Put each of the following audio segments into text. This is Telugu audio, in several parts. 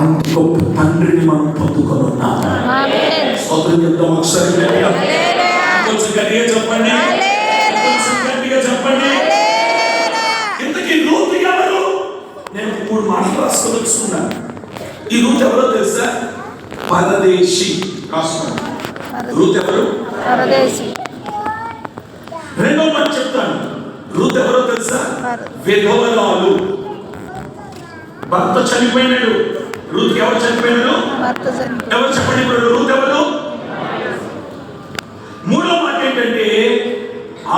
అంత గొప్ప తండ్రిని మనం పొందుకొని ఉన్నాము. స్తోత్రం చెప్తాం ఒకసారి కొంచెం గట్టిగా చెప్పండి, కొంచెం గట్టిగా చెప్పండి. ఇంతకీ రూతు ఎవరు? నేను 3 మాటలు రాసుకొని వచ్చుకున్నాను. ఈ రూతు ఎవరో తెలుసా? పరదేశి. రాసుకోండి. రూతు ఎవరు? పరదేశి. రెండో మాట చెప్తాను. రూతు ఎవరో తెలుసా? విధవరాలు. భర్త చనిపోయినాడు. రూత్ ఎవరు చనిపోయినాడు? ఎవరు చెప్పండి ఇప్పుడు? రూత్ ఎవరు? మూడో మాట ఏంటంటే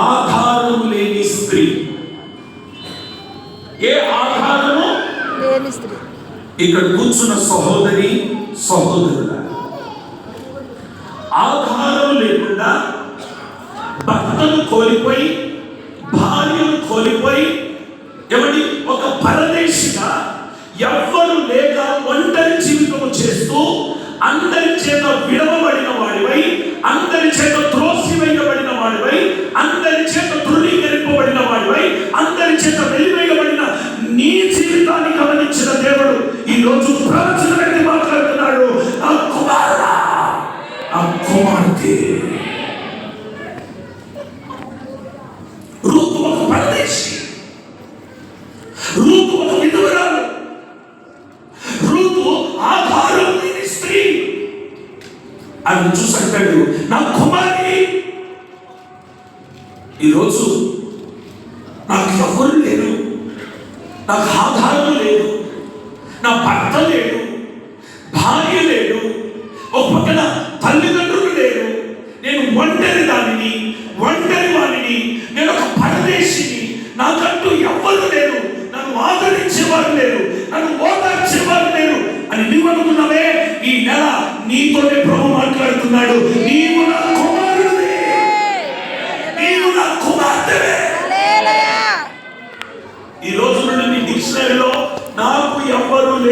ఆధారం లేని స్త్రీ. ఏ ఆధారము లేని స్త్రీ? ఇక్కడ కూర్చున్న సహోదరి సహోదరుల ఆధారం లేకుండా భర్తను కోల్పోయి భార్యను కోల్పోయి ఎవరి ఒక పరదేశిగా ఎవ్వరు లేక ఒంటరి జీవితం చేస్తూ అందరి చేత విడవబడిన వాడివై, అందరి చేత త్రోసివేయబడిన వాడివై, అందరి చేత తృణీకరింపబడిన వాడివై, అందరి చేత వెలివేయబడిన నీ జీవితాన్ని గమనించిన దేవుడు ఈ రోజు ప్రవచనాన్ని మాట్లాడుతున్నాడు. ఆ కుమారుడా, ఆ కుమార్తె. రూతు ఒక పరదేశి, రూతు ఒక విధవరాలు, రూతు ఆధారం లేని స్త్రీ. అని చూసంటాడు నా కుమారి. ఈరోజు నాకు ఎవరు లేరు, నాకు ఆధారం లేదు, నా భర్త లేడు, భార్య లేడు, ఒక పక్కన తల్లిదండ్రులు లేరు, నేను ఒంటరి దానిని, ఒంటరి వాడిని, నేను ఒక పరదేశిని, నాకంటూ ఎవ్వరు లేరు, నన్ను ఆదరించేవారు లేరు, నన్ను ఓదార్చేవారు లేరు అని నీవు అనుకున్నావే. ఈ నెల నీతోనే ప్రభు మాట్లాడుతున్నాడు. నీవు నా కుమారుడివి, నీవు నా కుమార్తెవే. ఈ రోజు నుండి నీ డిక్షనరీలో నాకు ఎవ్వరు లేరు